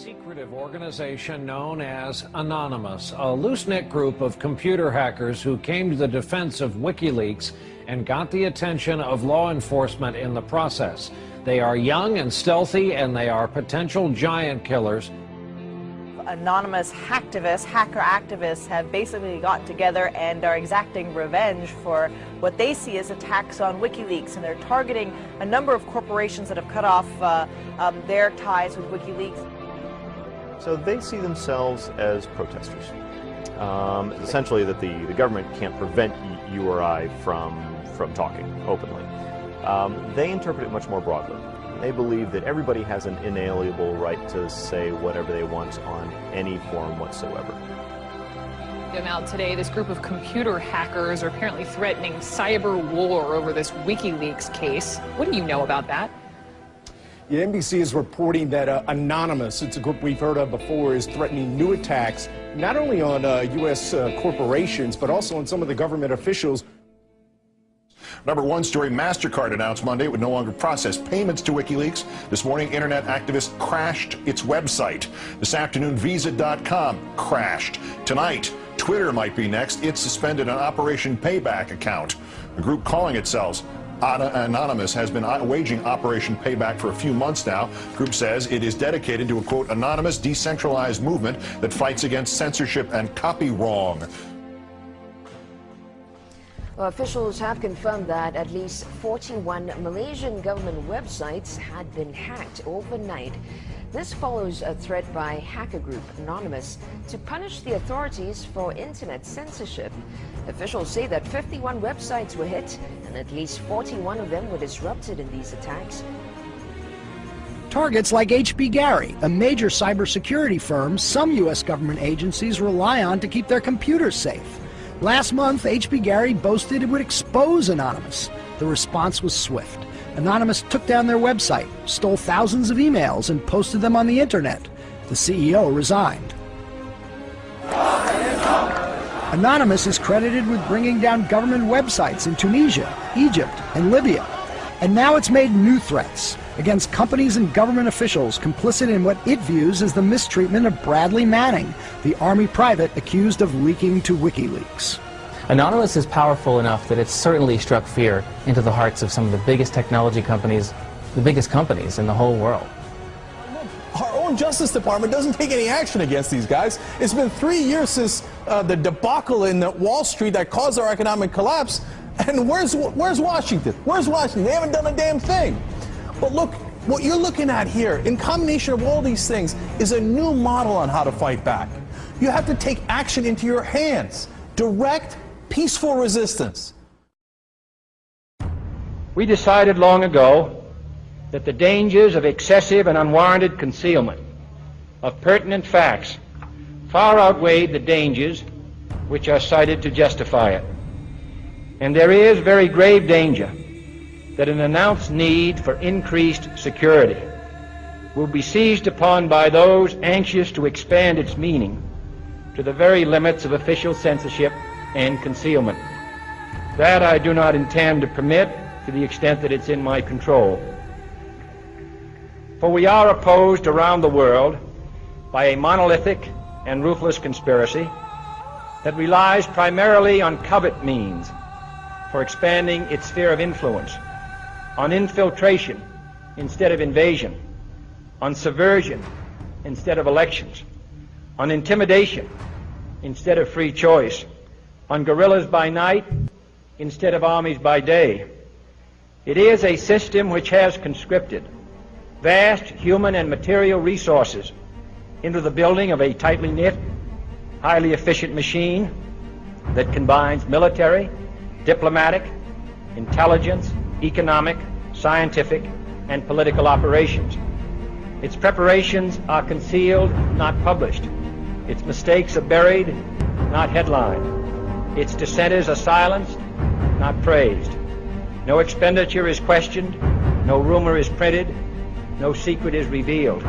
secretive organization known as Anonymous, a loose-knit group of computer hackers who came to the defense of WikiLeaks and got the attention of law enforcement in the process. They are young and stealthy, and they are potential giant killers. Anonymous hacker activists have basically got together and are exacting revenge for what they see as attacks on WikiLeaks, and they're targeting a number of corporations that have cut off their ties with WikiLeaks. So they see themselves as protesters. Essentially that the government can't prevent you or I from talking openly. They interpret it much more broadly. They believe that everybody has an inalienable right to say whatever they want on any forum whatsoever. Now today, this group of computer hackers are apparently threatening cyber war over this WikiLeaks case. What do you know about that? Yeah, NBC is reporting that Anonymous, it's a group we've heard of before, is threatening new attacks not only on U.S. corporations, but also on some of the government officials. Number one story, MasterCard announced Monday it would no longer process payments to WikiLeaks. This morning, internet activists crashed its website. This afternoon, Visa.com crashed. Tonight, Twitter might be next. It suspended an Operation Payback account. A group calling itself Anonymous has been waging Operation Payback for a few months now. The group says it is dedicated to a, quote, anonymous, decentralized movement that fights against censorship and copy wrong. Well, officials have confirmed that at least 41 Malaysian government websites had been hacked overnight. This follows a threat by hacker group Anonymous to punish the authorities for internet censorship. Officials say that 51 websites were hit and at least 41 of them were disrupted in these attacks. Targets like HB Gary, a major cybersecurity firm some U.S. government agencies rely on to keep their computers safe. Last month, HB Gary boasted it would expose Anonymous. The response was swift. Anonymous took down their website, stole thousands of emails, and posted them on the internet. The CEO resigned. Anonymous is credited with bringing down government websites in Tunisia, Egypt, and Libya. And now it's made new threats against companies and government officials complicit in what it views as the mistreatment of Bradley Manning, the Army private accused of leaking to WikiLeaks. Anonymous is powerful enough that it's certainly struck fear into the hearts of some of the biggest technology companies, the biggest companies in the whole world. Our own Justice Department doesn't take any action against these guys. It's been 3 years since the debacle in Wall Street that caused our economic collapse. And where's Washington? Where's Washington? They haven't done a damn thing. But look, what you're looking at here, in combination of all these things, is a new model on how to fight back. You have to take action into your hands. Direct, peaceful resistance. We decided long ago that the dangers of excessive and unwarranted concealment of pertinent facts far outweighed the dangers which are cited to justify it. And there is very grave danger that an announced need for increased security will be seized upon by those anxious to expand its meaning to the very limits of official censorship and concealment. That I do not intend to permit to the extent that it's in my control. For we are opposed around the world by a monolithic and ruthless conspiracy that relies primarily on covert means for expanding its sphere of influence, on infiltration instead of invasion, on subversion instead of elections, on intimidation instead of free choice, on guerrillas by night instead of armies by day. It is a system which has conscripted vast human and material resources into the building of a tightly knit, highly efficient machine that combines military, diplomatic, intelligence, economic, scientific, and political operations. Its preparations are concealed, not published. Its mistakes are buried, not headlined. Its dissenters are silenced, not praised. No expenditure is questioned, no rumor is printed, no secret is revealed.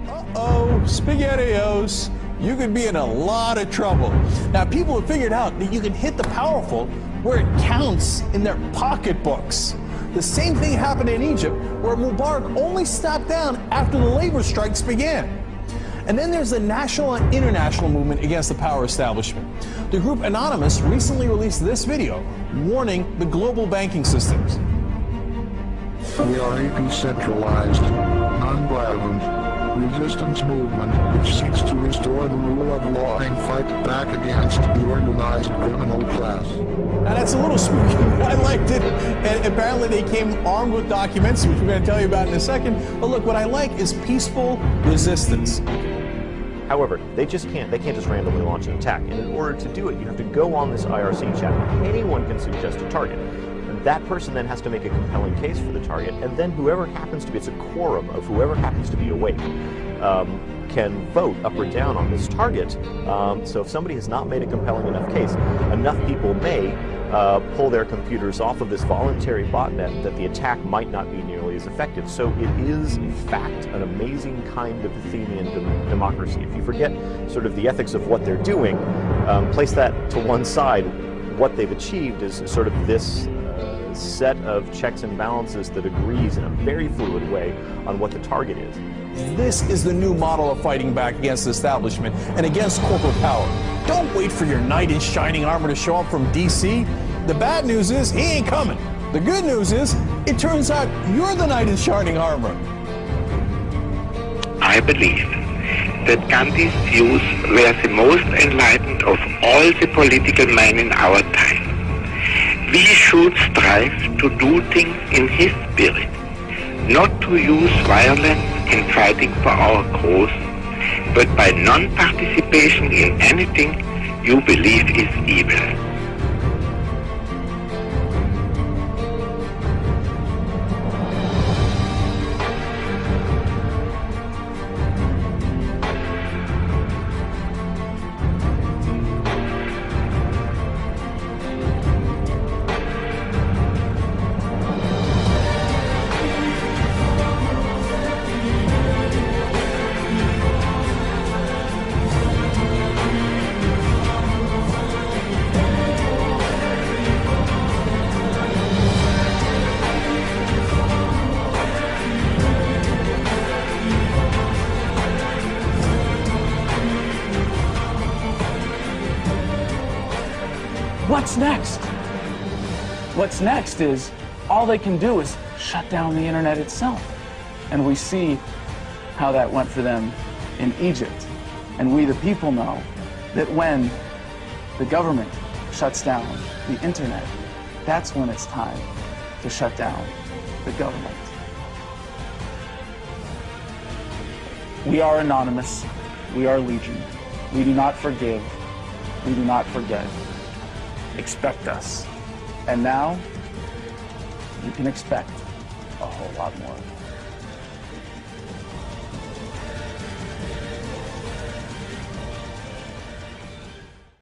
Uh-oh, SpaghettiOs. You could be in a lot of trouble. Now, people have figured out that you can hit the powerful where it counts in their pocketbooks. The same thing happened in Egypt, where Mubarak only stepped down after the labor strikes began. And then there's the national and international movement against the power establishment. The group Anonymous recently released this video warning the global banking systems. We are a decentralized, non-violent resistance movement which seeks to restore the rule of law and fight back against the organized criminal class. Now that's a little spooky, but I liked it. And apparently they came armed with documents, which we're going to tell you about in a second. But look, what I like is peaceful resistance. However, they can't just randomly launch an attack. And in order to do it, you have to go on this IRC chat. Anyone can suggest a target. That person then has to make a compelling case for the target, and then whoever happens to be, it's a quorum of whoever happens to be awake, can vote up or down on this target. So if somebody has not made a compelling enough case, enough people may pull their computers off of this voluntary botnet that the attack might not be nearly as effective. So it is, in fact, an amazing kind of Athenian democracy. If you forget sort of the ethics of what they're doing, place that to one side, what they've achieved is sort of this set of checks and balances that agrees in a very fluid way on what the target is. This is the new model of fighting back against the establishment and against corporate power. Don't wait for your knight in shining armor to show up from DC. The bad news is he ain't coming. The good news is it turns out you're the knight in shining armor. I believe that Gandhi's views were the most enlightened of all the political men in our time. We should strive to do things in his spirit, not to use violence in fighting for our cause, but by non-participation in anything you believe is evil. What's next? What's next is all they can do is shut down the internet itself. And we see how that went for them in Egypt. And we, the people, know that when the government shuts down the internet, that's when it's time to shut down the government. We are Anonymous. We are Legion. We do not forgive. We do not forget. Expect us. And now, you can expect a whole lot more.